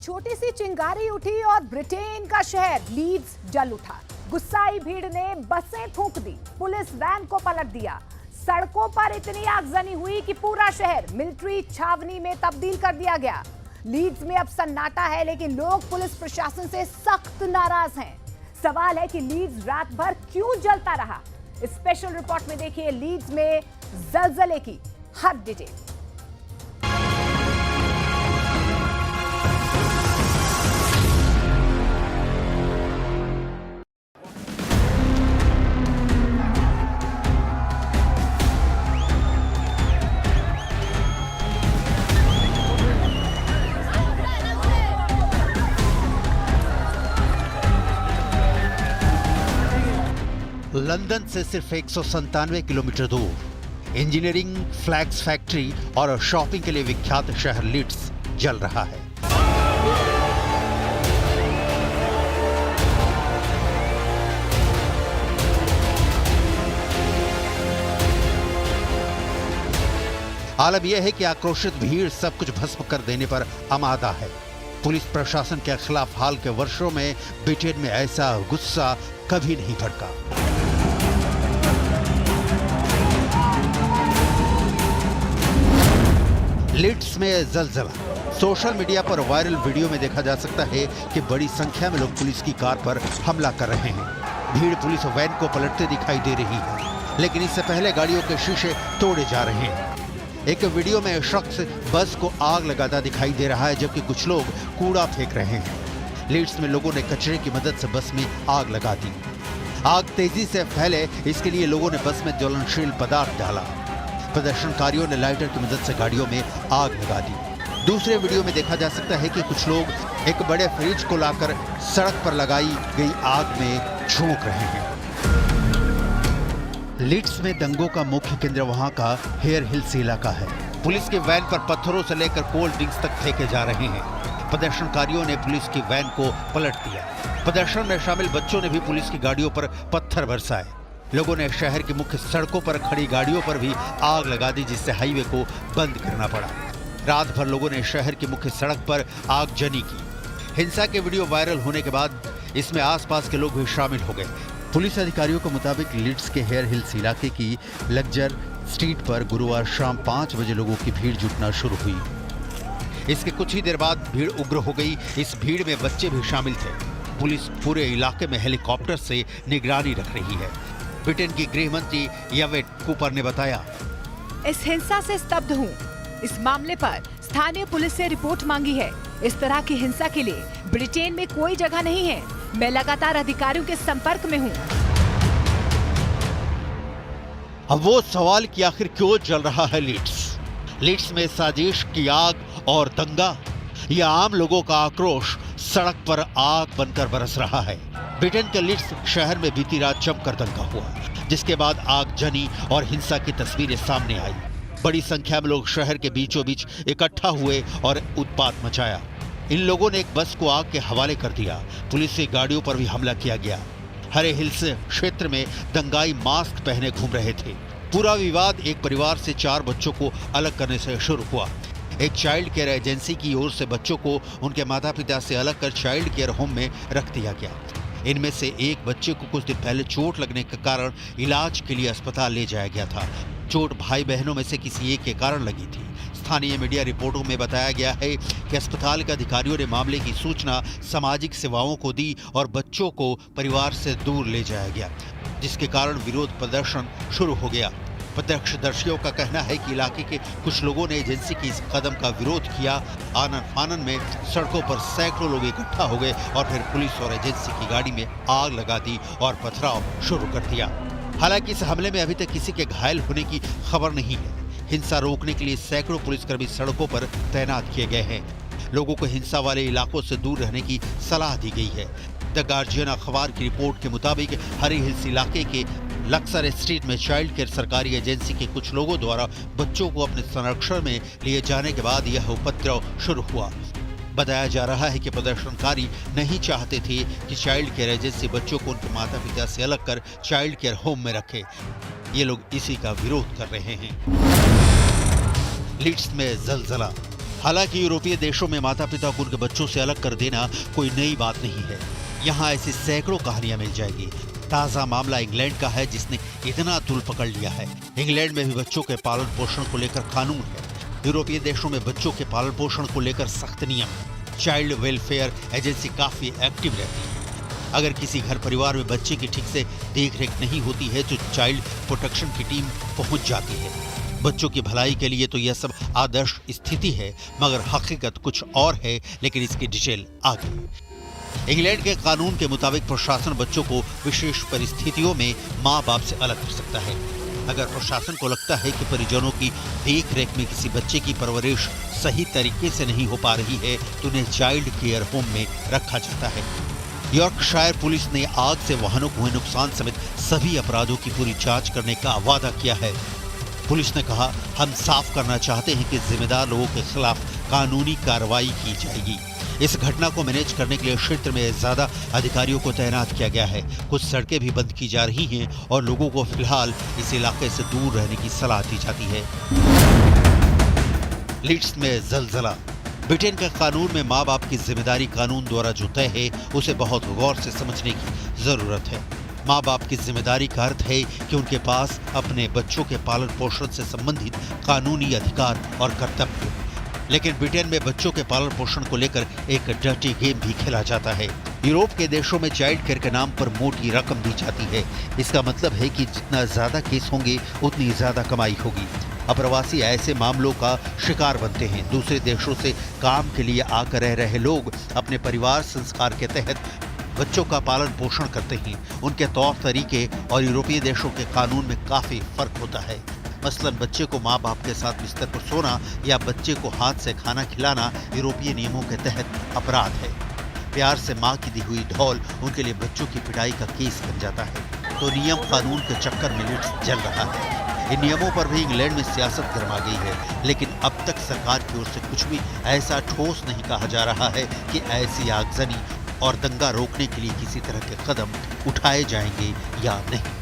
छोटी सी चिंगारी उठी और ब्रिटेन का शहर लीड्स जल उठा। गुस्साई भीड़ ने बसें फूंक दी, पुलिस वैन को पलट दिया। सड़कों पर इतनी आगजनी हुई कि पूरा शहर मिलिट्री छावनी में तब्दील कर दिया गया। लीड्स में अब सन्नाटा है, लेकिन लोग पुलिस प्रशासन से सख्त नाराज हैं। सवाल है कि लीड्स रात भर क्यों जलता रहा। स्पेशल रिपोर्ट में देखिए लीड्स में जलजले की हर डिटेल। लंदन से सिर्फ 197 किलोमीटर दूर इंजीनियरिंग, फ्लैग्स फैक्ट्री और शॉपिंग के लिए विख्यात शहर लीड्स जल रहा है। आलम यह है कि आक्रोशित भीड़ सब कुछ भस्म कर देने पर आमादा है। पुलिस प्रशासन के खिलाफ हाल के वर्षों में ब्रिटेन में ऐसा गुस्सा कभी नहीं भड़का। लीड्स में जलजला। सोशल मीडिया पर वायरल वीडियो में देखा जा सकता है कि बड़ी संख्या में लोग पुलिस की कार पर हमला कर रहे हैं। भीड़ पुलिस वैन को पलटते दिखाई दे रही है, लेकिन इससे पहले गाड़ियों के शीशे तोड़े जा रहे हैं। एक वीडियो में शख्स बस को आग लगाता दिखाई दे रहा है, जबकि कुछ लोग कूड़ा फेंक रहे हैं। लीड्स में लोगों ने कचरे की मदद से बस में आग लगा दी। आग तेजी से फैले, इसके लिए लोगों ने बस में ज्वलनशील पदार्थ डाला। प्रदर्शनकारियों ने लाइटर की मदद से गाड़ियों में आग लगा दी। दूसरे वीडियो में देखा जा सकता है कि कुछ लोग एक बड़े फ्रिज को लाकर सड़क पर लगाई गई आग में झोंक रहे हैं। लीड्स में दंगों का मुख्य केंद्र वहां का हेयर हिल्स इलाका है। पुलिस की वैन पर पत्थरों से लेकर कोल्ड ड्रिंक्स तक फेंके जा रहे हैं। प्रदर्शनकारियों ने पुलिस की वैन को पलट दिया। प्रदर्शन में शामिल बच्चों ने भी पुलिस की गाड़ियों पर पत्थर बरसाए। लोगों ने शहर की मुख्य सड़कों पर खड़ी गाड़ियों पर भी आग लगा दी, जिससे हाईवे को बंद करना पड़ा। रात भर लोगों ने शहर की मुख्य सड़क पर आगजनी की। हिंसा के वीडियो वायरल होने के बाद इसमें आसपास के लोग भी शामिल हो गए। पुलिस अधिकारियों के मुताबिक लीड्स के हेयर हिल्स इलाके की लग्जर स्ट्रीट पर गुरुवार शाम 5 बजे लोगों की भीड़ जुटना शुरू हुई। इसके कुछ ही देर बाद भीड़ उग्र हो गई। इस भीड़ में बच्चे भी शामिल थे। पुलिस पूरे इलाके में हेलीकॉप्टर से निगरानी रख रही है। ब्रिटेन की गृह मंत्री यवेट कूपर ने बताया, इस हिंसा से स्तब्ध हूँ। इस मामले पर स्थानीय पुलिस से रिपोर्ट मांगी है। इस तरह की हिंसा के लिए ब्रिटेन में कोई जगह नहीं है। मैं लगातार अधिकारियों के संपर्क में हूँ। अब वो सवाल कि आखिर क्यों जल रहा है लीड्स में साजिश की आग और दंगा, या आम लोगों का आक्रोश सड़क पर आग बनकर बरस रहा है। ब्रिटेन के लीड्स शहर में बीती रात जमकर दंगा हुआ, जिसके बाद आगजनी और हिंसा की तस्वीरें सामने आई। बड़ी संख्या में लोग शहर के बीचों बीच इकट्ठा हुए और उत्पात मचाया। इन लोगों ने एक बस को आग के हवाले कर दिया। पुलिस की गाड़ियों पर भी हमला किया गया। हरे हिल्स क्षेत्र में दंगाई मास्क पहने घूम रहे थे। पूरा विवाद एक परिवार से 4 बच्चों को अलग करने से शुरू हुआ। एक चाइल्ड केयर एजेंसी की ओर से बच्चों को उनके माता पिता से अलग कर चाइल्ड केयर होम में रख दिया गया। इनमें से एक बच्चे को कुछ दिन पहले चोट लगने के कारण इलाज के लिए अस्पताल ले जाया गया था। चोट भाई बहनों में से किसी एक के कारण लगी थी। स्थानीय मीडिया रिपोर्टों में बताया गया है कि अस्पताल के अधिकारियों ने मामले की सूचना सामाजिक सेवाओं को दी और बच्चों को परिवार से दूर ले जाया गया, जिसके कारण विरोध प्रदर्शन शुरू हो गया। प्रत्यक्षदर्शियों का कहना है कि इलाके के कुछ लोगों ने एजेंसी की इस कदम का विरोध किया। आनन फानन में सड़कों पर सैकड़ों लोग इकट्ठा हो गए और फिर पुलिस और एजेंसी की गाड़ी में आग लगा दी और पथराव शुरू कर दिया। हालांकि इस हमले में अभी तक किसी के घायल होने की खबर नहीं है। हिंसा रोकने के लिए सैकड़ों पुलिसकर्मी सड़कों पर तैनात किए गए हैं। लोगों को हिंसा वाले इलाकों से दूर रहने की सलाह दी गई है। द गार्जियन अखबार की रिपोर्ट के मुताबिक हरी हिल्स इलाके के लक्सर स्ट्रीट में चाइल्ड केयर सरकारी एजेंसी के कुछ लोगों द्वारा बच्चों को अपने संरक्षण में लिए जाने के बाद यह उपद्रव शुरू हुआ। बताया जा रहा है कि प्रदर्शनकारी नहीं चाहते थे कि चाइल्ड केयर एजेंसी बच्चों को उनके माता पिता से अलग कर चाइल्ड केयर होम में रखे। ये लोग इसी का विरोध कर रहे हैं। लीड्स में जलजला। हालांकि यूरोपीय देशों में माता पिता को उनके बच्चों से अलग कर देना कोई नई बात नहीं है। यहाँ ऐसी सैकड़ों कहानियां मिल जाएगी। ताजा मामला इंग्लैंड का है, जिसने इतना तूल पकड़ लिया है। इंग्लैंड में भी बच्चों के पालन पोषण को लेकर कानून है। यूरोपीय देशों में बच्चों के पालन पोषण को लेकर सख्त नियम है। चाइल्ड वेलफेयर एजेंसी काफी एक्टिव रहती है। अगर किसी घर परिवार में बच्चे की ठीक से देखरेख नहीं होती है तो चाइल्ड प्रोटेक्शन की टीम पहुंच जाती है। बच्चों की भलाई के लिए तो यह सब आदर्श स्थिति है, मगर हकीकत कुछ और है, लेकिन इसकी डिटेल आगे। इंग्लैंड के कानून के मुताबिक प्रशासन बच्चों को विशेष परिस्थितियों में माँ बाप से अलग कर सकता है। अगर प्रशासन को लगता है कि परिजनों की देखरेख में किसी बच्चे की परवरिश सही तरीके से नहीं हो पा रही है तो उन्हें चाइल्ड केयर होम में रखा जाता है। यॉर्कशायर पुलिस ने आग से वाहनों को हुए नुकसान समेत सभी अपराधों की पूरी जांच करने का वादा किया है। पुलिस ने कहा, हम साफ करना चाहते हैं कि जिम्मेदार लोगों के खिलाफ कानूनी कार्रवाई की जाएगी। इस घटना को मैनेज करने के लिए क्षेत्र में ज्यादा अधिकारियों को तैनात किया गया है। कुछ सड़कें भी बंद की जा रही हैं और लोगों को फिलहाल इस इलाके से दूर रहने की सलाह दी जाती है। लीड्स में जलजला। ब्रिटेन का कानून में माँ बाप की जिम्मेदारी कानून द्वारा जो तय है उसे बहुत गौर से समझने की जरूरत है। माँ बाप की जिम्मेदारी का अर्थ है कि उनके पास अपने बच्चों के पालन पोषण से संबंधित कानूनी अधिकार और कर्तव्य। लेकिन ब्रिटेन में बच्चों के पालन पोषण को लेकर एक डर्टी गेम भी खेला जाता है। यूरोप के देशों में चाइल्ड केयर के नाम पर मोटी रकम दी जाती है। इसका मतलब है कि जितना ज्यादा केस होंगे उतनी ज्यादा कमाई होगी। अप्रवासी ऐसे मामलों का शिकार बनते हैं। दूसरे देशों से काम के लिए आकर रह रहे लोग अपने परिवार संस्कार के तहत बच्चों का पालन पोषण करते हैं। उनके तौर तरीके और यूरोपीय देशों के कानून में काफी फर्क होता है। मसलन बच्चे को माँ बाप के साथ बिस्तर पर सोना या बच्चे को हाथ से खाना खिलाना यूरोपीय नियमों के तहत अपराध है। प्यार से माँ की दी हुई ढोल उनके लिए बच्चों की पिटाई का केस बन जाता है। तो नियम कानून के चक्कर में लीड्स जल रहा है। इन नियमों पर भी इंग्लैंड में सियासत गर्मा गई है, लेकिन अब तक सरकार की ओर से कुछ भी ऐसा ठोस नहीं कहा जा रहा है कि ऐसी आगजनी और दंगा रोकने के लिए किसी तरह के कदम उठाए जाएंगे या नहीं।